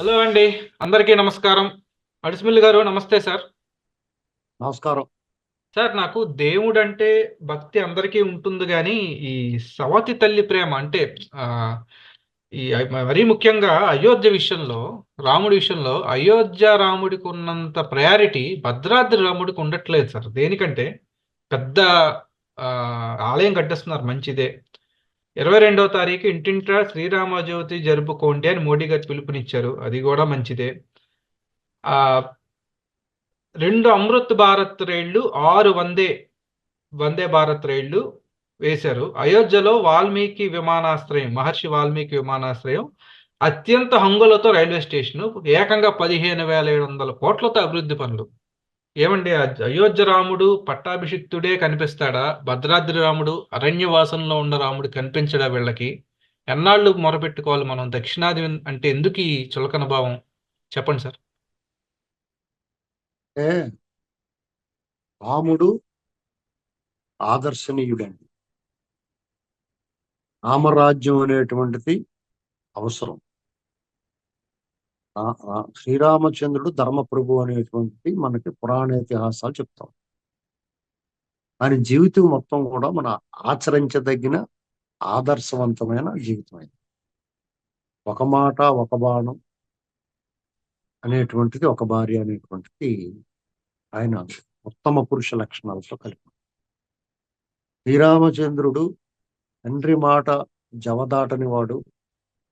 Hello అండి. అందరికీ నమస్కారం. అడిసిమిల్లి గారు నమస్తే సార్. నమస్కారం. సార్ నాకు దేవుడంటే భక్తి అందరికీ ఉంటుంది గానీ, ఈ సవతి తల్లి ప్రేమ అంటే ఆహ్, ఈ మరీ ముఖ్యంగా అయోధ్య విషయంలో, రాముడి విషయంలో అయోధ్య రాముడికున్నంత ప్రయారిటీ భద్రాద్రి రాముడికి ఉండట్లేదు సార్. దేనికంటే పెద్ద ఆలయం కట్టేస్తున్నారు మంచిదే. 22వ తారీఖు ఇంటింటా శ్రీరామ జ్యోతి జరుపుకోండి అని మోడీ గారు పిలుపునిచ్చారు. అది గూడా మంచిదే. ఆహ్, 2 అమృత్ భారత్ రైళ్లు, 6 వందే భారత్ రైళ్లు వేశారు. అయోధ్యలో వాల్మీకి విమానాశ్రయం, మహర్షి వాల్మీకి విమానాశ్రయం అత్యంత హంగులతో రైల్వే స్టేషను ఏకంగా 15,700 కోట్లతో అభివృద్ధి పనులు. ఏమండి అయోధ్య రాముడు పట్టాభిషిక్తుడే కనిపిస్తాడా? భద్రాద్రి రాముడు అరణ్యవాసంలో ఉన్న రాముడు కనిపించడా వీళ్ళకి? ఎన్నాళ్ళు మొరపెట్టుకోవాలి మనం? దక్షిణాది అంటే ఎందుకు ఈ చులకన భావం? చెప్పండి సార్. అంటే రాముడు ఆదర్శనీయుడండి. రామరాజ్యం అనేటువంటిది అవసరం. శ్రీరామచంద్రుడు ధర్మప్రభు అనేటువంటిది మనకి పురాణ ఇతిహాసాలు చెప్తాం. ఆయన జీవితం మొత్తం కూడా మన ఆచరించదగిన ఆదర్శవంతమైన జీవితమైంది. ఒక మాట ఒక బాణం అనేటువంటిది, ఒక భార్య అనేటువంటిది ఆయన ఉత్తమ పురుష లక్షణాలతో కలిపి. శ్రీరామచంద్రుడు తండ్రి మాట జవదాటని వాడు,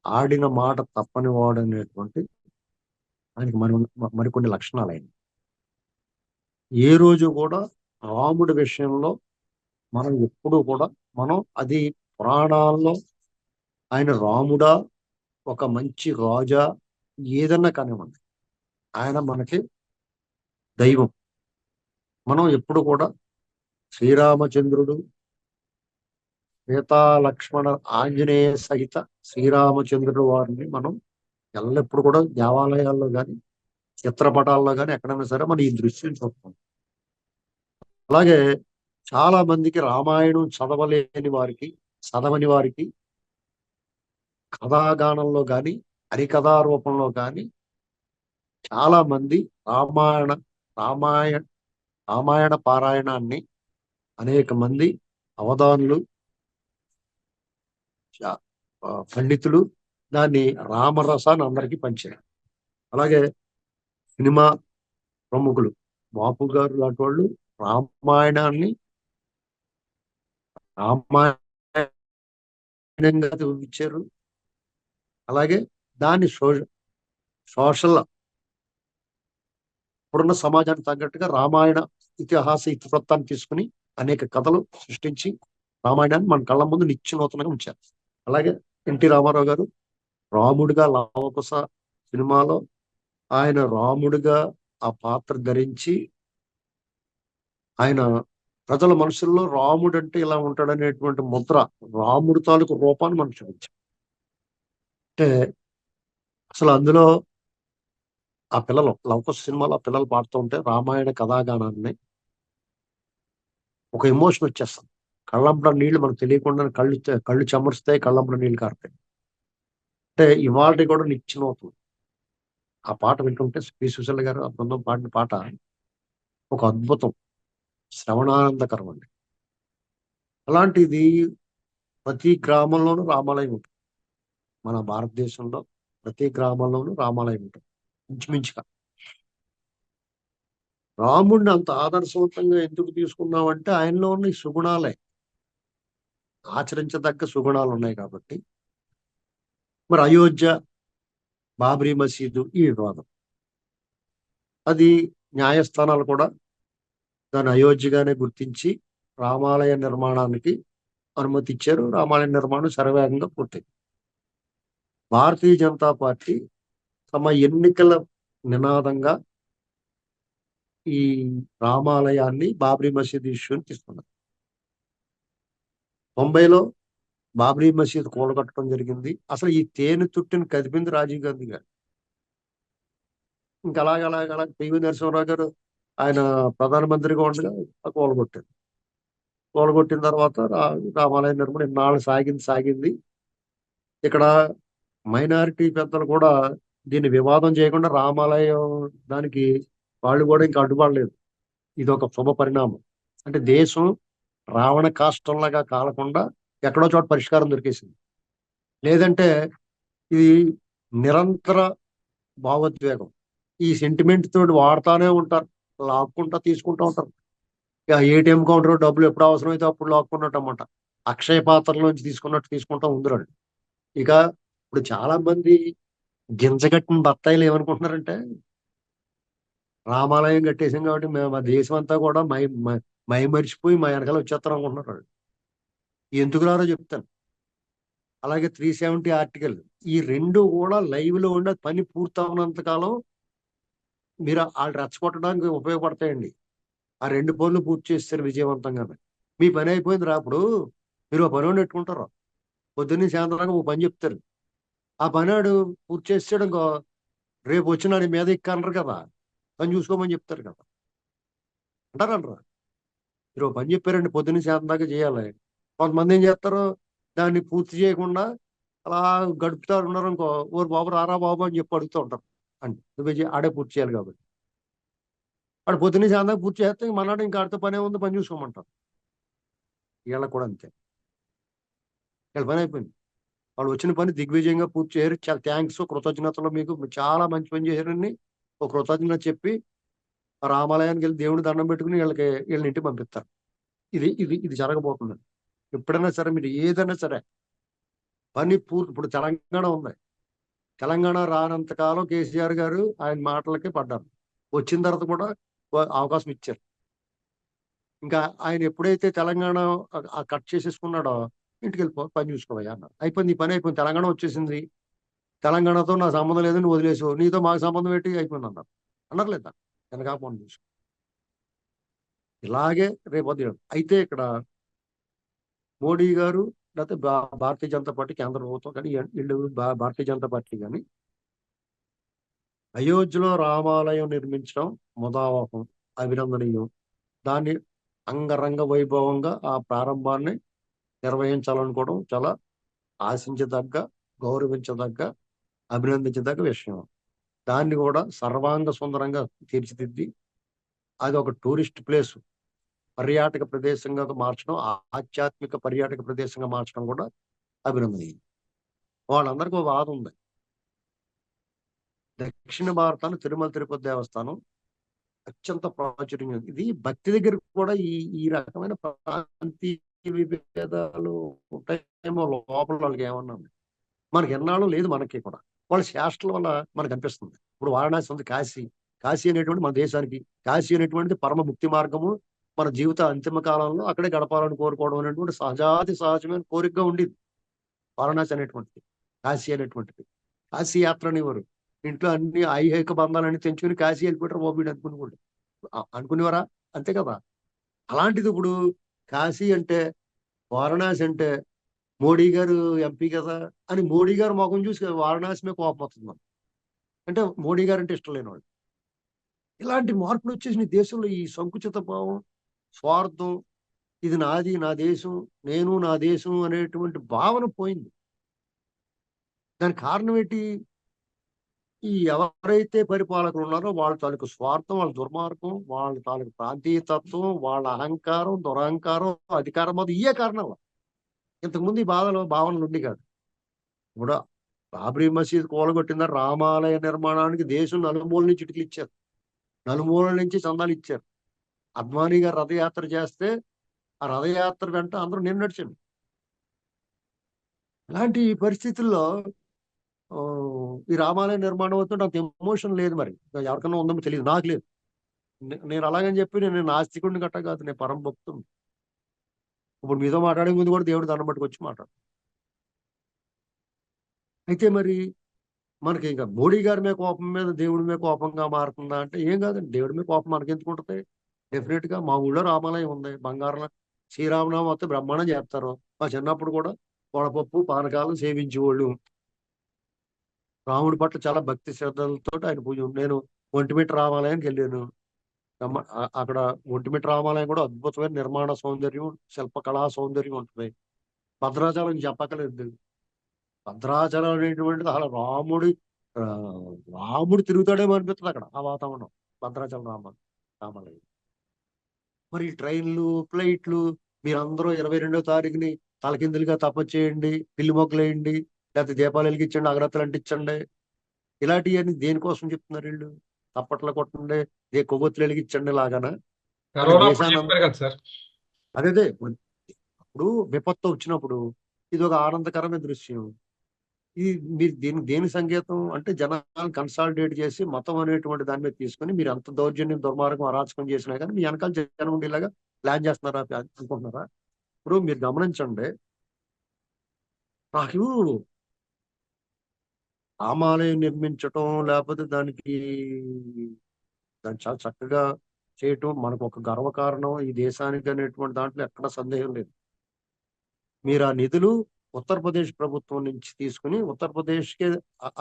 ఆడిన మాట తప్పని వాడు అనేటువంటి ఆయనకి మరికొన్ని లక్షణాలు అయినాయి. ఏ రోజు కూడా రాముడి విషయంలో మనం ఎప్పుడూ కూడా అది పురాణాల్లో ఆయన రాముడా, ఒక మంచి రాజా, ఏదన్నా కానివ్వండి, ఆయన మనకి దైవం. మనం ఎప్పుడు కూడా శ్రీరామచంద్రుడు, సీతా లక్ష్మణ ఆంజనేయ సహిత శ్రీరామచంద్రుడు వారిని మనం ఎల్లప్పుడూ కూడా దేవాలయాల్లో కానీ చిత్రపటాల్లో కానీ ఎక్కడైనా సరే మనం ఈ దృశ్యం చూస్తాం. అలాగే చాలా మందికి రామాయణం చదవని వారికి కథాగానంలో కానీ హరికథా రూపంలో కానీ చాలా మంది రామాయణ రామాయణ రామాయణ పారాయణాన్ని అనేక మంది అవధానులు, పండితులు దాన్ని రామరసాన్ని అందరికీ పంచారు. అలాగే సినిమా ప్రముఖులు బాపు గారు లాంటి వాళ్ళు రామాయణాన్ని రామాయణంగా చూపించారు. అలాగే దాన్ని సోషల్ ఇప్పుడున్న సమాజానికి తగ్గట్టుగా రామాయణ ఇతిహాస ఇతివృత్తాన్ని తీసుకుని అనేక కథలు సృష్టించి రామాయణాన్ని మన కళ్ళ ముందు నిత్యనూతనంగా ఉంచారు. అలాగే ఎన్టీ రామారావు గారు రాముడిగా లవకుశ సినిమాలో ఆయన రాముడిగా ఆ పాత్ర ధరించి ఆయన ప్రజల మనసుల్లో రాముడు అంటే ఇలా ఉంటాడనేటువంటి ముద్ర, రాముడి తాలూకు రూపాన్ని మనం చూపించాం. అంటే అసలు అందులో ఆ పిల్లలు లవకుశ సినిమాలో ఆ పిల్లలు పాడుతూ ఉంటే రామాయణ కథాగానాన్ని ఒక ఎమోషన్ వచ్చేస్తుంది. కళ్ళంబడ నీళ్లు మనకు తెలియకుండా కళ్ళు చెమరుస్తాయి, కళ్ళంబడ నీళ్లు కారుతాయి. అంటే ఇవాళ కూడా నిత్యనూతనం. ఆ పాట వింటుంటే పి సుశీల గారు ఆ బృందం పాడిన పాట ఒక అద్భుతం, శ్రవణానందకరం అండి. అలాంటిది ప్రతి గ్రామంలోనూ రామాలయం ఉంటుంది. మన భారతదేశంలో ప్రతి గ్రామంలోనూ రామాలయం ఉంటుంది ఇంచుమించుగా. రాముడిని అంత ఆదర్శవంతంగా ఎందుకు తీసుకున్నామంటే ఆయనలో ఉన్న ఈ సుగుణాలే, ఆచరించదగ్గ సుగుణాలు ఉన్నాయి కాబట్టి. మరి అయోధ్య, బాబ్రీ మసీదు ఈ వివాదం, అది న్యాయస్థానాలు కూడా దాన్ని అయోధ్యగానే గుర్తించి రామాలయ నిర్మాణానికి అనుమతి ఇచ్చారు. రామాలయ నిర్మాణం శరవేగంగా పూర్తయింది. భారతీయ జనతా పార్టీ తమ ఎన్నికల నినాదంగా ఈ రామాలయాన్ని, బాబ్రీ మసీద్ ఇష్యూని తీసుకున్నారు. ముంబైలో బాబ్రీ మసీద్ కూలగొట్టడం జరిగింది. అసలు ఈ తేనె తుట్టిని కదిపింది రాజీవ్ గాంధీ గారు. ఇంకా అలాగ పివి నరసింహరావు గారు ఆయన ప్రధానమంత్రిగా ఉండగా కూలగొట్టారు. కూలగొట్టిన తర్వాత రామాలయ నిర్మాణం ఇన్నాళ్ళు సాగింది. ఇక్కడ మైనారిటీ పెద్దలు కూడా దీన్ని వివాదం చేయకుండా రామాలయం దానికి వాళ్ళు కూడా ఇంకా అడ్డుపడలేదు. ఇది ఒక శుభ పరిణామం. అంటే దేశం రావణ కాష్టంలాగా కాలకుండా ఎక్కడో చోట పరిష్కారం దొరికేసింది. లేదంటే ఇది నిరంతర భావోద్వేగం. ఈ సెంటిమెంట్ తోటి వాడుతానే ఉంటారు, లాక్కుంటా తీసుకుంటా ఉంటారు. ఇక ఏటీఎం కౌంటర్ డబ్బులు ఎప్పుడు అవసరమైతే అప్పుడు లాక్కున్నట్టు అన్నమాట. అక్షయ పాత్రలోంచి తీసుకున్నట్టు తీసుకుంటా ఉందిరాడు. ఇక ఇప్పుడు చాలా మంది గింజగట్టిన బత్తాయిలు ఏమనుకుంటున్నారంటే రామాలయం కట్టేసాం కాబట్టి మేము మా దేశం అంతా కూడా మై మరిచిపోయి మా వెనకాల వచ్చేస్తారు అనుకుంటున్నారు వాళ్ళు. ఎందుకు రారో చెప్తాను. అలాగే 370 ఆర్టికల్, ఈ రెండు కూడా లైవ్ లో ఉండే పని పూర్తవనంత కాలం మీరు వాళ్ళు రెచ్చగొట్టడానికి ఉపయోగపడతాయండి. ఆ రెండు పనులు పూర్తి చేస్తారు విజయవంతంగానే. మీ పని అయిపోయింది రా, అప్పుడు మీరు ఆ పని పెట్టుకుంటారు. పొద్దున్నే సాయంత్రం ఓ పని చెప్తారు. ఆ పనాడు పూర్తి చేసాడు ఇంకో రేపు వచ్చిన వాడి మీద ఎక్కనరు కదా, పని చూసుకోమని చెప్తారు కదా, అంటారంటారా? మీరు ఓ పని చెప్పారండి పొద్దున్న సాయంత్రం దాకా చేయాలి. కొంతమంది ఏం చేస్తారు, దాన్ని పూర్తి చేయకుండా అలా గడుపుతారు ఉన్నారు అనుకో, ఓరు బాబు రారా బాబు అని చెప్పి అడుగుతూ ఉంటారు. అంటే నువ్వే ఆడే పూర్తి చేయాలి కాబట్టి. ఆడు పొద్దున్న సాయంత్రం దాకా పూర్తి చేస్తే మన్నాడు ఇంకా ఆడితో పనే ఉంది, పని చూసుకోమంటారు. వీళ్ళకి కూడా అంతే. వీళ్ళ పని అయిపోయింది. వాళ్ళు వచ్చిన పని దిగ్విజయంగా పూర్తి చేయరు. చాలా థ్యాంక్స్, కృతజ్ఞతలు, మీకు చాలా మంచి పని చేశారని ఒక కృతజ్ఞత చెప్పి ఆ రామాలయానికి వెళ్ళి దేవుని దండం పెట్టుకుని వీళ్ళని ఇంటికి పంపిస్తారు. ఇది ఇది ఇది జరగబోతుంది. ఎప్పుడైనా సరే మీరు ఏదైనా సరే పని పూర్తి. ఇప్పుడు తెలంగాణ ఉంది. తెలంగాణ రానంత కాలం కేసీఆర్ గారు ఆయన మాటలకి పడ్డారు. వచ్చిన తర్వాత కూడా అవకాశం ఇచ్చారు. ఇంకా ఆయన ఎప్పుడైతే తెలంగాణ కట్ చేసేసుకున్నాడో ఇంటికి వెళ్ళిపో, పని చూసుకోవయ్యా అన్నారు. అయిపోయింది, ఈ పని అయిపోయింది. తెలంగాణ వచ్చేసింది, తెలంగాణతో నా సంబంధం లేదని వదిలేసు, నీతో మాకు సంబంధం పెట్టి అయిపోయింది అన్నారు. అన్నారు లేదా? వెనక పని చూసుకో. ఇలాగే రేపు అయితే ఇక్కడ మోడీ గారు లేకపోతే భారతీయ జనతా పార్టీ కేంద్ర ప్రభుత్వం కానీ వీళ్ళు భారతీయ జనతా పార్టీ కానీ అయోధ్యలో రామాలయం నిర్మించడం ముదావహం, అభినందనీయం. దాన్ని అంగరంగ వైభవంగా ఆ ప్రారంభాన్ని నిర్వహించాలనుకోవడం చాలా ఆశించదగ్గ, గౌరవించదగ్గ, అభినందించదగ్గ విషయం. దాన్ని కూడా సర్వాంగ సుందరంగా తీర్చిదిద్ది అది ఒక టూరిస్ట్ ప్లేస్, పర్యాటక ప్రదేశంగా మార్చడం, ఆధ్యాత్మిక పర్యాటక ప్రదేశంగా మార్చడం కూడా అభినందనీయం. వాళ్ళందరికీ ఒక బాధ ఉంది. దక్షిణ భారతాన్ని తిరుమల తిరుపతి దేవస్థానం అత్యంత ప్రాచుర్యం. ఇది భక్తి దగ్గర కూడా ఈ ఈ రకమైన ప్రాంతీయ విభేదాలు ఉంటాయేమో లోపల వాళ్ళకి ఏమన్నా. మనకి ఎన్నాళ్ళు లేదు, మనకి కూడా వాళ్ళ శాస్త్రాల వల్ల మనకు అనిపిస్తుంది. ఇప్పుడు వారణాసి ఉంది, కాశీ. కాశీ అనేటువంటి మన దేశానికి, కాశీ అనేటువంటిది పరమ ముక్తి మార్గము. మన జీవిత అంతిమ కాలంలో అక్కడే గడపాలని కోరుకోవడం అనేటువంటి సహజమైన కోరికగా ఉండేది వారణాసి అనేటువంటిది, కాశీ అనేటువంటిది. కాశీ యాత్ర అనేవారు. ఇంట్లో అన్ని ఐహిక బంధాలన్నీ తెంచుకుని కాశీ వెళ్ళిపోయారు బాబు వీడు అనుకునేవాళ్ళు. అనుకునేవారా? అంతే కదా. అలాంటిది ఇప్పుడు కాశీ అంటే, వారణాసి అంటే మోడీ గారు ఎంపీ కదా అని మోడీ గారు ముఖం చూసి వారణాసి మీద కోపం వస్తుంది మనకు. అంటే మోడీ గారు అంటే ఇష్టం లేని వాళ్ళు. ఇలాంటి మార్పులు వచ్చేసిన దేశంలో ఈ సంకుచిత భావం, స్వార్థం, ఇది నాది, నా దేశం, నేను నా దేశం అనేటువంటి భావన పోయింది. దానికి కారణం ఏంటి? ఈ ఎవరైతే పరిపాలకులు ఉన్నారో వాళ్ళ తాలూకు స్వార్థం, వాళ్ళ దుర్మార్గం, వాళ్ళ తాలూకు ప్రాంతీయతత్వం, వాళ్ళ అహంకారం, దురహంకారం, అధికారం, అది ఇయే కారణాలు. ఇంతకుముందు ఈ భావనలు ఉండి కాదు. ఇప్పుడు బాబ్రీ మసీద్ కూలగొట్టిన రామాలయ నిర్మాణానికి దేశం నలుమూల నుంచి ఇటుకలు ఇచ్చారు, నలుమూలల నుంచి చందాలు ఇచ్చారు. అద్వానీ గారు రథయాత్ర చేస్తే ఆ రథయాత్ర వెంట అందరూ నేను నడిచండి. ఇలాంటి పరిస్థితుల్లో ఈ రామాలయ నిర్మాణం అవుతుంటే అంత ఎమోషన్ లేదు. మరి ఎవరికన్నా ఉందో తెలియదు, నాకు లేదు. నేను అలాగని చెప్పి నేను నాస్తికుడిని గట్ట కాదు, నేను పరమ భక్తుడు. ఇప్పుడు మీతో మాట్లాడే ముందు కూడా దేవుడు దండం పట్టుకొచ్చి మాట్లాడు. అయితే మరి మనకి ఇంకా మోడీ గారి మీద కోపం మీద దేవుడి మీద కోపంగా మారుతుందా అంటే ఏం కాదండి. దేవుడి మీద కోపం మనకి ఎందుకు ఉంటుంది? డెఫినెట్ గా మా ఊళ్ళో రామాలయం ఉంది, బంగారం శ్రీరామనామం వస్తే బ్రహ్మాండం చేస్తారు. మా చిన్నప్పుడు కూడా వడపప్పు పానకాలు సేవించేవాళ్ళు. రాముడి పట్ల చాలా భక్తి శ్రద్ధలతో ఆయన పూజ. నేను ఒంటిమిట్ట రామాలయానికి వెళ్ళాను. అక్కడ ఒంటిమిట్ట రామాలయం కూడా అద్భుతమైన నిర్మాణ సౌందర్యం, శిల్పకళా సౌందర్యం ఉంటుంది. భద్రాచలం చెప్పక్కర్లేదు. భద్రాచలం అనేటువంటిది అసలు రాముడి ఆ, రాముడు తిరుగుతాడేమో అనిపిస్తుంది అక్కడ ఆ వాతావరణం, భద్రాచలం రామాలయం. మరి ఈ ట్రైన్లు, ఫ్లైట్లు, మీరందరూ 22వ తారీఖుని తలకిందులుగా తపస్సు పిల్లి మొక్కలేయండి, లేకపోతే దీపాలు వెలిగించండి, అగరత్తులు అంటించండి, ఇలాంటివన్నీ దేనికోసం చెప్తున్నారు వీళ్ళు? తప్పట్లు కొట్టండి, కొవ్వొత్తులు వెలిగించండి లాగానా? అంటే కరోనా అప్పుడు దేశాన్ని చెప్పారు కదా సార్. అదే ఇప్పుడు విపత్తు వచ్చినప్పుడు ఇది ఒక ఆనందకరమైన దృశ్యం. ఇది మీరు దేని సంకేతం అంటే జనాలను కన్సాలిడేట్ చేసి మతం అనేటువంటి దాని మీద తీసుకొని మీరు అంత దౌర్జన్యం, దుర్మార్గం, అరాచకం చేసినా కానీ మీ వెనకాల జనం ఉండేలాగా ప్లాన్ చేస్తున్నారా అనుకుంటున్నారా? ఇప్పుడు మీరు గమనించండి, నాకు రామాలయం నిర్మించటం, లేకపోతే దాన్ని చాలా చక్కగా చేయటం మనకు ఒక గర్వకారణం ఈ దేశానికి అనేటువంటి దాంట్లో ఎక్కడ సందేహం లేదు. మీరు ఆ నిధులు ఉత్తరప్రదేశ్ ప్రభుత్వం నుంచి తీసుకుని ఉత్తరప్రదేశ్కే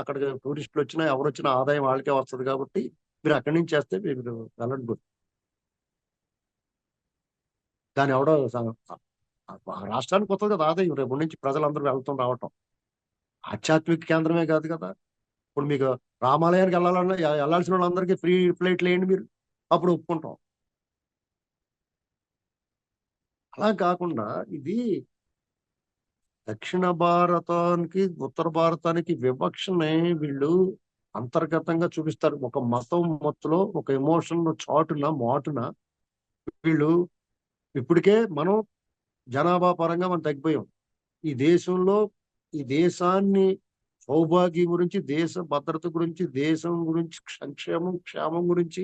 అక్కడ టూరిస్టులు వచ్చినా ఎవరు వచ్చినా ఆదాయం వాళ్ళకే వస్తుంది కాబట్టి మీరు అక్కడి నుంచి చేస్తే మీరు వెళ్ళండి గుడ్. దాని ఎవడో ఆ రాష్ట్రానికి వస్తుంది కదా ఆదాయం, రేపు నుంచి ప్రజలందరూ వెళ్తాం రావటం. ఆధ్యాత్మిక కేంద్రమే కాదు కదా. ఇప్పుడు మీకు రామాలయానికి వెళ్ళాలన్నా వెళ్ళాల్సిన వాళ్ళందరికీ ఫ్రీ ఫ్లైట్లు వేయండి మీరు, అప్పుడు ఒప్పుకుంటాం. అలా కాకుండా ఇది దక్షిణ భారతానికి ఉత్తర భారతానికి వివక్షని వీళ్ళు అంతర్గతంగా చూపిస్తారు. ఒక మతం మత్తులో ఒక ఎమోషన్ చాటున మాటున వీళ్ళు ఇప్పటికే మనం జనాభా పరంగా మనం తగ్గిపోయాం. ఈ దేశంలో ఈ దేశాన్ని సౌభాగ్యం గురించి, దేశ భద్రత గురించి, దేశం గురించి, సంక్షేమం క్షేమం గురించి,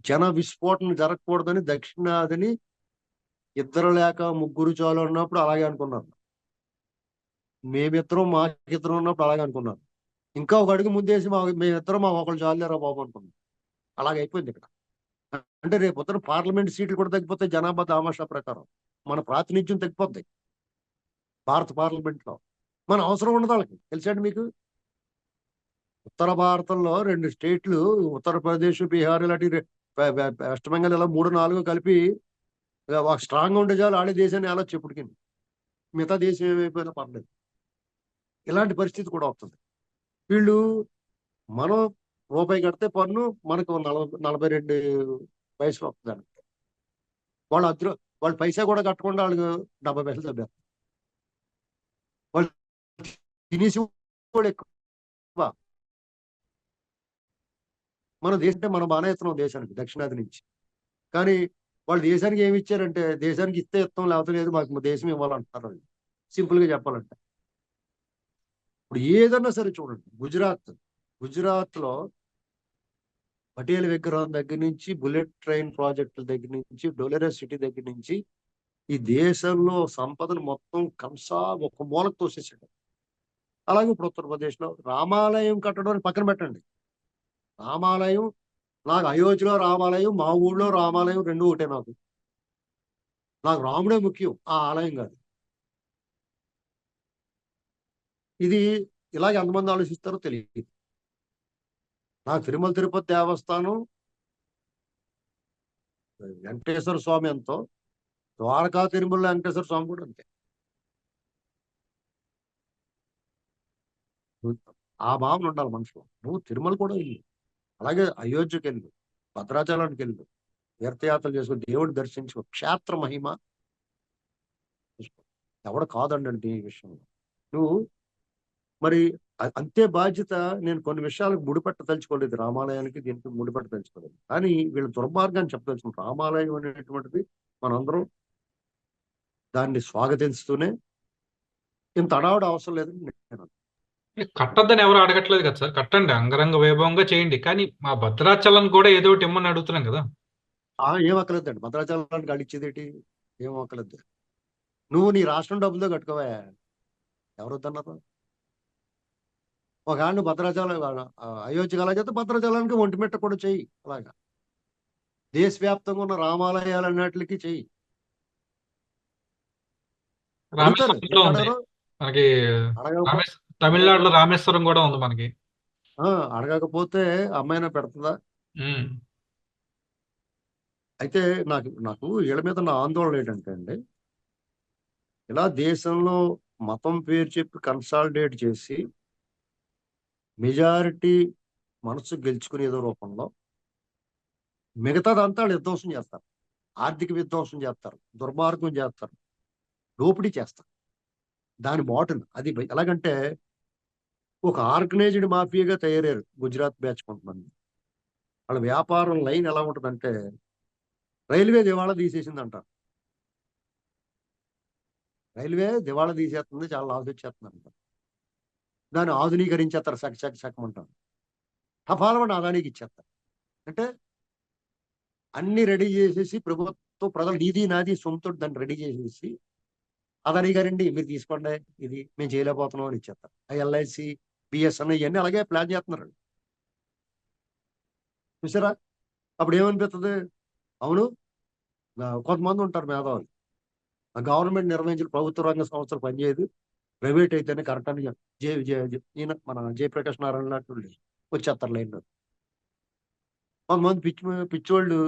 జన విస్ఫోటన జరగకూడదని దక్షిణాదిని ఇద్దరు లేక ముగ్గురు చాలు అన్నప్పుడు అలాగే అనుకున్నారు. మేమిద్దరం మాకిద్దరం ఉన్నప్పుడు అలాగే అనుకున్నారు. ఇంకా ఒక అడుగు ముందేసి మేమిద్దరం ఒకళ్ళు చాలేరా బాబు అనుకున్నాం. అలాగే అయిపోయింది ఇక్కడ. అంటే రేపు పొద్దున పార్లమెంట్ సీట్లు కూడా తగ్గిపోతే జనాభా దామాషా ప్రకారం మన ప్రాతినిధ్యం తగ్గిపోద్ది భారత పార్లమెంట్ లో. మన అవసరం ఉండదు వాళ్ళకి. తెలుసండి మీకు, ఉత్తర భారతంలో 2 స్టేట్లు ఉత్తరప్రదేశ్, బీహార్ ఇలాంటి వెస్ట్ బెంగాల్ ఇలా 3 4 కలిపి ఒక స్ట్రాంగ్ గా ఉండే చాలు ఆడే దేశాన్ని ఎలా చెప్పుడుకింది. మిగతా దేశం ఏమైపోయినా పర్లేదు. ఇలాంటి పరిస్థితి కూడా వస్తుంది. వీళ్ళు మనం రూపాయి కడితే పన్ను మనకు 42 పైసలు వస్తుంది. వాళ్ళు వాళ్ళు పైసా కూడా కట్టకుండా వాళ్ళు 70 పైసలు తగ్గారు. వాళ్ళు తినేసి కూడా ఎక్కువ. మన దేశం అంటే మనం బాగానే ఇస్తున్నాం దేశానికి దక్షిణాది నుంచి. కానీ వాళ్ళు దేశానికి ఏమి ఇచ్చారంటే దేశానికి ఇస్తే ఇస్తాం లేకపోతే లేదు, మాకు దేశం ఇవ్వాలంటారు వాళ్ళు. సింపుల్ గా చెప్పాలంటే ఇప్పుడు ఏదన్నా సరే చూడండి, గుజరాత్ లో పటేల్ విగ్రహం దగ్గర నుంచి, బుల్లెట్ ట్రైన్ ప్రాజెక్టుల దగ్గర నుంచి, డొలెరస్ సిటీ దగ్గర నుంచి ఈ దేశంలో సంపదను మొత్తం కంసా ఒక మూలకు తోసేసాడు. అలాగే ఇప్పుడు ఉత్తరప్రదేశ్ లో రామాలయం కట్టడం పక్కన పెట్టండి. రామాలయం నాకు అయోధ్యలో రామాలయం, మా ఊళ్ళో రామాలయం రెండు ఒకటే. నాకు రాముడే ముఖ్యం, ఆ ఆలయం కాదు. ఇది ఇలాగే ఎంతమంది ఆలోచిస్తారో తెలియదు. నాకు తిరుమల తిరుపతి దేవస్థానం వెంకటేశ్వర స్వామి ఎంతో, ద్వారకా తిరుమల వెంకటేశ్వర స్వామి కూడా అంతే. ఆ భావన ఉండాలి మనుషులు. నువ్వు తిరుమల కూడా వెళ్ళు, అలాగే అయోధ్యకి వెళ్ళు, భద్రాచలానికి వెళ్ళు, తీర్థయాత్రలు చేసుకో, దేవుడిని దర్శించుకో, క్షేత్ర మహిమ చూసుకో. ఎవడు కాదండి ఈ విషయంలో. నువ్వు మరి అంతే బాధ్యత. నేను కొన్ని విషయాలకు ముడిపెట్ట తలుచుకోలేదు, రామాలయానికి దీనికి ముడిపెట్ట తలుచుకోలేదు. కానీ వీళ్ళ దుర్మార్గాన్ని చెప్పదలుచుకుంటాం. రామాలయం అనేటువంటిది మనందరం దాన్ని స్వాగతిస్తూనే ఇంత అడావుడు అవసరం లేదని నేను కట్టొద్దని ఎవరు అడగట్లేదు కదా సార్, కట్టండి, అంగరంగ వైభవంగా చేయండి. కానీ మా భద్రాచలం కూడా ఏదో ఒకటి ఇమ్మని అడుగుతున్నాం కదా. ఏం అక్కర్లేదండి, భద్రాచలానికి అడిచేది ఏంటి? ఏం అక్కర్లేదు. నువ్వు నీ రాష్ట్రం డబ్బులతో కట్టుకోవా, ఎవరు వద్దన్నారు? ఒకవేళ నువ్వు భద్రాచలం అయోధ్యకి అలా చేస్తే భద్రాచలానికి ఒంటిమిట్ట కూడా చెయ్యి. అలాగా దేశవ్యాప్తంగా ఉన్న రామాలయాలు అన్నిటికి చెయ్యి. అడుగుతారు, రామేశ్వరంలో ఎందుకు ఉంది అడగరు? మనకి. అడగకపో తమిళనాడులో రామేశ్వరం కూడా ఉంది మనకి. అడగకపోతే అమ్మాయినా పెడుతుందా? ఉమ్. అయితే నాకు నాకు వీళ్ళ మీద నా ఆందోళన ఏంటంటే అండి, ఇలా దేశంలో మతం పేరు చెప్పి కన్సాలిడేట్ చేసి మెజారిటీ మనసు గెలుచుకునే ఏదో రూపంలో మిగతాదంతా వాళ్ళు విధ్వంసం చేస్తారు. ఆర్థిక విధ్వంసం చేస్తారు, దుర్మార్గం చేస్తారు, దోపిడీ చేస్తారు. దాని బాటలు అది ఎలాగంటే ఒక ఆర్గనైజ్డ్ మాఫియాగా తయారయ్యారు గుజరాత్ బ్యాచ్ కొంతమంది. వాళ్ళ వ్యాపారం లైన్ ఎలా ఉంటుందంటే రైల్వే దివాళా తీసేసింది అంటారు. రైల్వే దివాళా తీసేస్తుంది, చాలా లాస్ వచ్చేస్తుంది అంటారు. దాన్ని ఆధునీకరించేస్తారు, సగమంటారు. టపాలమని అదానికి ఇచ్చేస్తారు. అంటే అన్ని రెడీ చేసేసి ప్రభుత్వం ప్రజలు నీది నాది సొంత దాన్ని రెడీ చేసేసి అదాని గారండి మీరు తీసుకోండి, ఇది మేము చేయలేకపోతున్నాం అని ఇచ్చేస్తారు. ఎల్ఐసి, బిఎస్ఎన్ ఇవన్నీ అలాగే ప్లాన్ చేస్తున్నారు. చూసారా? అప్పుడు ఏమనిపిస్తుంది? అవును, కొంతమంది ఉంటారు మేధావులు, గవర్నమెంట్ నిర్వహించిన ప్రభుత్వ రంగ సంస్థలు పనిచేయదు, ప్రైవేట్ అయితేనే కరెక్ట్ అని ఈయన మన జయప్రకాష్ నారాయణ లాంటి వాళ్ళు వచ్చేస్తారు లైన్లో. కొంతమంది పిచ్చోళ్ళు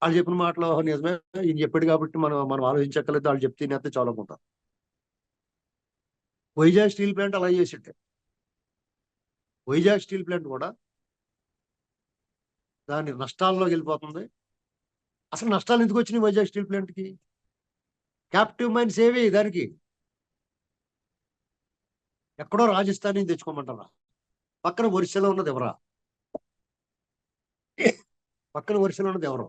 వాళ్ళు చెప్పిన మాటలు నిజమే, ఈయన చెప్పాడు కాబట్టి మనం ఆలోచించక్కర్లేదు, వాళ్ళు చెప్తే నేస్తే చాలకుంటారు. వైజాగ్ స్టీల్ ప్లాంట్ అలా చేసిట్టే. వైజాగ్ స్టీల్ ప్లాంట్ కూడా దాని నష్టాల్లోకి వెళ్ళిపోతుంది. అసలు నష్టాలు ఎందుకు వచ్చినాయి వైజాగ్ స్టీల్ ప్లాంట్కి? క్యాప్టివ్ మైన్స్ ఏవి దానికి? ఎక్కడో రాజస్థాన్ నుంచి తెచ్చుకోమంటారా? పక్కన ఒరిస్సాలో ఉన్నది ఎవరా? పక్కన ఒరిస్సాలో ఉన్నది ఎవరు?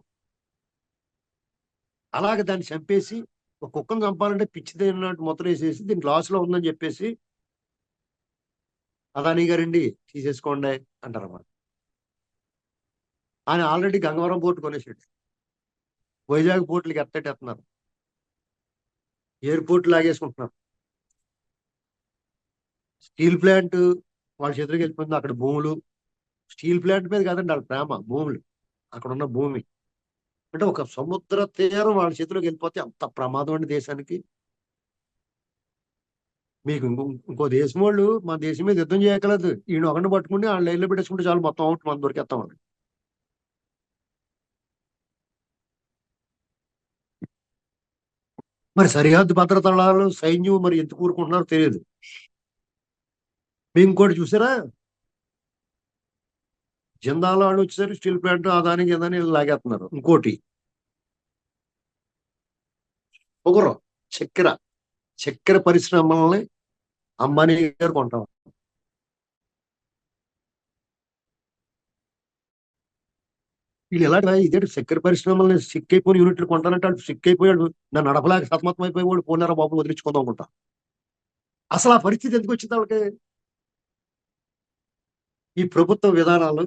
అలాగే దాన్ని చంపేసి ఒక కుక్కను చంపాలంటే పిచ్చి తిన్నట్టు మొత్తం వేసేసి దీని లాస్లో ఉందని చెప్పేసి అదానీ గారండి తీసేసుకోండి అంటారన్నమాట. ఆయన ఆల్రెడీ గంగవరం పోర్టు కొనేసాడు. వైజాగ్ పోర్టులకి ఎత్తేస్తున్నారు, ఎయిర్పోర్ట్ లాగేసుకుంటున్నారు. స్టీల్ ప్లాంట్ వాళ్ళ చేతిలోకి వెళ్ళిపోయింది. అక్కడ భూములు, స్టీల్ ప్లాంట్ మీద కాదండి వాళ్ళ ప్రేమ, భూములు, అక్కడ ఉన్న భూమి. అంటే ఒక సముద్ర తీరం వాళ్ళ చేతిలోకి వెళ్ళిపోతే అంత ప్రమాదం అండి దేశానికి. మీకు ఇంకో దేశం వాళ్ళు మన దేశం మీద యుద్ధం చేయగలదు, ఈయన ఒకరిని పట్టుకుని వాళ్ళ లైన్లో పెట్టేసుకుంటే చాలు, మొత్తం అవుట్ మనం దొరికేస్తామండి. మరి సరిహద్దు భద్రత దళాలు, సైన్యం మరి ఎందుకు ఊరుకుంటున్నారో తెలియదు. మేము ఇంకోటి చూసారా, జిందాల్ వాళ్ళు వచ్చేసరికి స్టీల్ ప్లాంట్ అదానికి ఏదని లాగేస్తున్నారు. ఇంకోటి పొగరు, చక్కెర చక్కెర పరిశ్రమల్ని అంబానీ గారు కొంటాం. వీళ్ళు ఎలా ఇదే చక్కెర పరిశ్రమల్ని సిక్ అయిపోయిన యూనిట్లు కొంటానంటే వాళ్ళు సిక్ అయిపోయాడు, నన్ను నడపలేక సతమతం అయిపోయి పోలేరా బాబు వదిలించుకుందాం అనుకుంటా. అసలు ఆ పరిస్థితి ఎందుకు వచ్చింది వాళ్ళకి? ఈ ప్రభుత్వ విధానాలు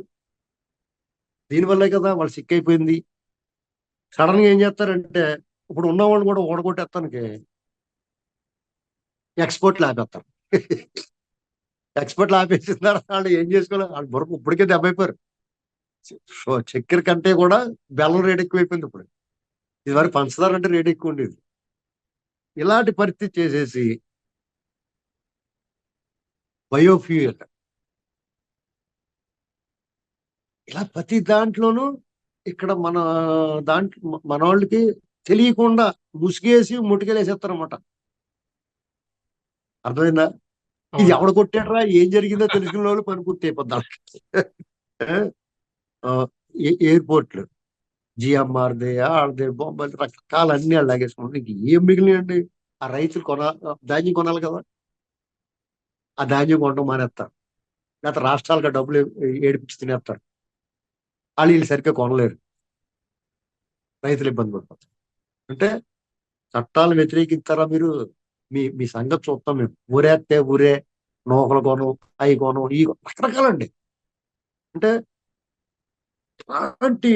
దీనివల్లే కదా వాళ్ళు సిక్ అయిపోయింది. సడన్ గా ఏం చేస్తారంటే ఇప్పుడు ఉన్న వాళ్ళు కూడా ఓడగొట్టేస్తానికి ఎక్స్పోర్ట్లు ఆపేస్తారు. ఎక్స్పోర్ట్లు ఆపేసిన తర్వాత వాళ్ళు ఏం చేసుకోవాలి, వాళ్ళు బుర్రకు ఇప్పటికే దెబ్బ అయిపోయారు. చక్కెర కంటే కూడా బెల్లం రేట్ ఎక్కువైపోయింది ఇప్పుడు. ఇది వరకు పంచదార అంటే రేట్ ఎక్కువ ఉండేది. ఇలాంటి పరిస్థితి చేసేసి బయోఫ్యూయల్ ఇలా ప్రతి దాంట్లోనూ ఇక్కడ దాంట్లో మన వాళ్ళకి తెలియకుండా ముసుగేసి ముట్టుకెళ్ళేసేస్తారన్నమాట. అర్థమైందా? ఇది అవును. ఎవడ కొట్టాడరా, ఏం జరిగిందో తెలుసుకున్న వాళ్ళు పని పూర్తి అయిపోద్ది. ఎయిర్పోర్ట్లు జిఎంఆర్ది, ఆడది, బొమ్మలు రకరకాల అన్ని వాళ్ళు లాగేసుకుంటారు. ఇంక ఏం మిగిలినండి? ఆ రైతులు ధాన్యం కొనాలి కదా, ఆ ధాన్యం కొనడం మానేస్తారు. లేకపోతే రాష్ట్రాలకు డబ్బులు ఏడిపించి తినేస్తారు. వీళ్ళు సరిగ్గా కొనలేరు, రైతులు ఇబ్బంది పడిపోతారు. అంటే చట్టాలు వ్యతిరేకిస్తారా మీరు? మీ సంగతి చూస్తాం మేము. ఊరేస్తే ఊరే, నూకలు కొనం, అవి కొనం, ఈ రకరకాలండి. అంటే అలాంటి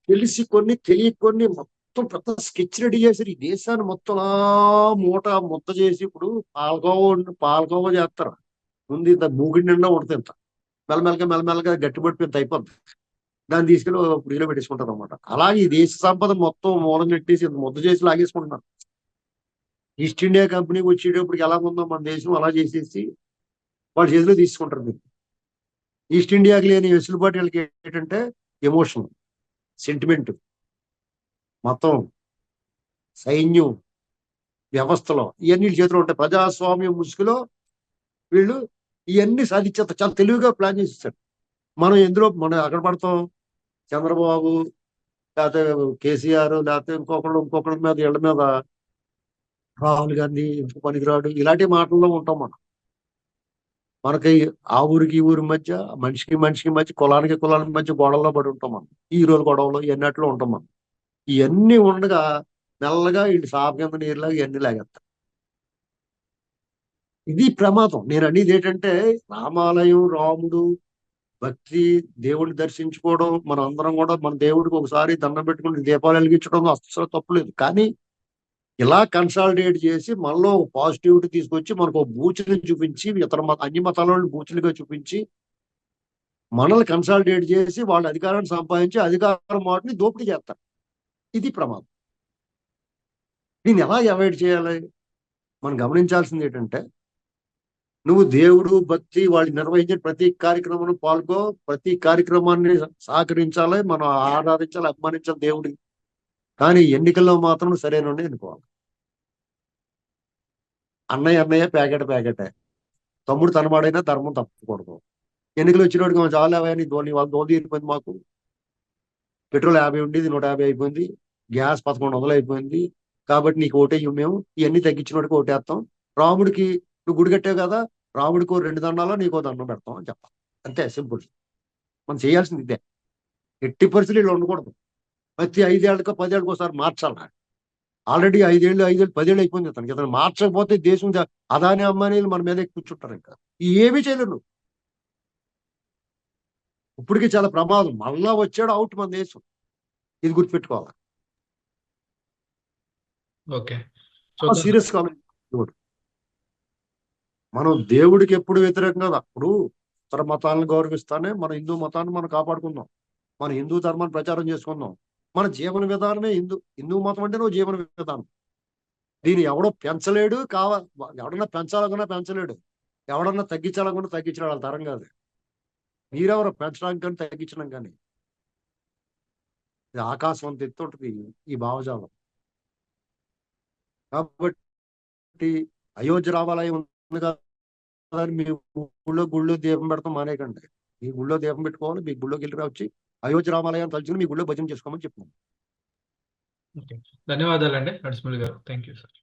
తెలిసి కొన్ని తెలియ కొన్ని మొత్తం పెద్ద స్కెచ్ రెడీ చేశారు. ఈ దేశాన్ని మొత్తం మూట ముద్ద చేసి ఇప్పుడు పాలకోవ చేస్తారు. ముందు ఇంత మూగిడి నిండా ఉంటుంది, ఇంత మెల్లమెల్లగా గట్టిపడిపోయింది అయిపోద్ది. దాన్ని తీసుకెళ్ళి ఫ్రిడ్జ్లో పెట్టేసుకుంటారు అనమాట. అలాగే ఈ దేశ సంపద మొత్తం మూలం నెట్టేసి ముద్ద చేసి లాగేసుకుంటున్నారు. ఈస్ట్ ఇండియా కంపెనీకి వచ్చేటప్పటికి ఎలా ఉందో మన దేశం అలా చేసేసి వాళ్ళ చేతిలో తీసుకుంటారు. మీరు ఈస్ట్ ఇండియాకి లేని వెసులుబాటు వీళ్ళకి ఏంటంటే ఎమోషన్, సెంటిమెంట్, మొత్తం సైన్యం వ్యవస్థలో ఇవన్నీ చేతిలో ఉంటాయి. ప్రజాస్వామ్యం ముసుగులో వీళ్ళు ఇవన్నీ సాధించేంత చాలా తెలివిగా ప్లాన్ చేసేసాడు. మనం ఎందులో మనం ఎక్కడ పడతాం? చంద్రబాబు, లేకపోతే కేసీఆర్, లేకపోతే ఇంకొకళ్ళ మీద ఇళ్ళ మీద రాహుల్ గాంధీ ఇంత పనికిరాడు ఇలాంటి మాటల్లో ఉంటాం మనం. మనకి ఆ ఊరికి ఈ ఊరి మధ్య, మనిషికి మధ్య, కులానికి మధ్య గొడవల్లో పడి ఉంటాం మనం. ఈ రోజు గొడవలు ఇవన్నట్లో ఉంటాం మనం. ఇవన్నీ ఉండగా మెల్లగా ఇంటి సాప కింద నీరులాగా ఇవన్నీ లాగేస్తాం. ఇది ప్రమాదం. నేను అనేది ఏంటంటే రామాలయం, రాముడు, భక్తి, దేవుడిని దర్శించుకోవడం, మనం అందరం కూడా మన దేవుడికి ఒకసారి దండం పెట్టుకుని దీపాలు వెలిగించడం అసలు తప్పులేదు. కానీ ఇలా కన్సాలిడేట్ చేసి మనలో పాజిటివిటీ తీసుకొచ్చి మనకు ఒక బూచుని చూపించి అన్ని మతాల వాళ్ళని బూచులుగా చూపించి మనల్ని కన్సాలిడేట్ చేసి వాళ్ళ అధికారాన్ని సంపాదించి అధికారం మాటని దోపిడీ చేస్తారు. ఇది ప్రమాదం. దీన్ని ఎలా అవాయిడ్ చేయాలి? మనం గమనించాల్సింది ఏంటంటే నువ్వు దేవుడు, భక్తి వాళ్ళు నిర్వహించిన ప్రతి కార్యక్రమంలో పాల్గొ, ప్రతి కార్యక్రమాన్ని సహకరించాలి, మనం ఆరాధించాలి, అభిమానించాలి దేవుడి. కానీ ఎన్నికల్లో మాత్రం సరైన ఎన్నుకోవాలి. అన్నయ్య ప్యాకెటే, తమ్ముడు తనమాడైనా ధర్మం తప్పకూడదు. ఎన్నికలు వచ్చినోడికి మనం చాలా నీ వాళ్ళ దోలు తీరిపోయింది. మాకు పెట్రోల్ 50 ఉండేది 150 అయిపోయింది, గ్యాస్ 1100 అయిపోయింది, కాబట్టి నీకు ఓటేయం మేము, ఇవన్నీ తగ్గించినోడికి ఓటేస్తాం. రాముడికి నువ్వు గుడి కట్టావు కదా, రాముడికి 2 దండాలో నీకో దండం పెడతాం అని చెప్పాలి. అంతే, సింపుల్. మనం చేయాల్సింది ఇదే. ఎట్టి పరిస్థితులు ఇలా ఉండకూడదు. ప్రతి 5 ఏళ్ళకో 10 ఏళ్ళకి ఒకసారి మార్చాలి. ఆల్రెడీ 5 ఏళ్ళు 10 ఏళ్ళు అయిపోయింది అతనికి. ఇతను మార్చకపోతే దేశం అదాని అమ్మానీలు మన మీద కూర్చుంటారు. ఇంకా ఏమీ చేయలేరు. ఇప్పటికీ చాలా ప్రమాదం. మళ్ళా వచ్చాడు అవుట్ మన దేశం. ఇది గుర్తుపెట్టుకోవాలి. ఓకే. సీరియస్ గా మనం దేవుడికి ఎప్పుడు వ్యతిరేకం కాదు. అప్పుడు ఇతర మతాలను గౌరవిస్తానే మన హిందూ మతాన్ని మనం కాపాడుకుందాం, మన హిందూ ధర్మాన్ని ప్రచారం చేసుకుందాం. మన జీవన విధానమే హిందూ మతం అంటే నువ్వు జీవన విధానం. దీన్ని ఎవడో పెంచలేడు, ఎవడన్నా పెంచాలనుకున్నా పెంచలేడు, ఎవడన్నా తగ్గించాలనుకున్నా తగ్గించలేడు. వాళ్ళ తరం కాదు. మీరెవరో పెంచడానికి కానీ తగ్గించడం కానీ. ఇది ఆకాశం అంత ఎత్తు ఉంటుంది ఈ భావజాలం. కాబట్టి అయోధ్య రామాలయం ఉంది కదా, మీ గుళ్ళో దీపం పెడతాం మానేయకండి. మీ గుళ్ళో దీపం పెట్టుకోవాలి, మీ గుళ్ళోకి వెళ్ళి వచ్చి అయోధ్య రామాలయం తలుచుకుని మీ గుళ్ళో భజన చేసుకోమని చెప్తున్నాం. ధన్యవాదాలండి నరసింహులు గారు. Thank you sir.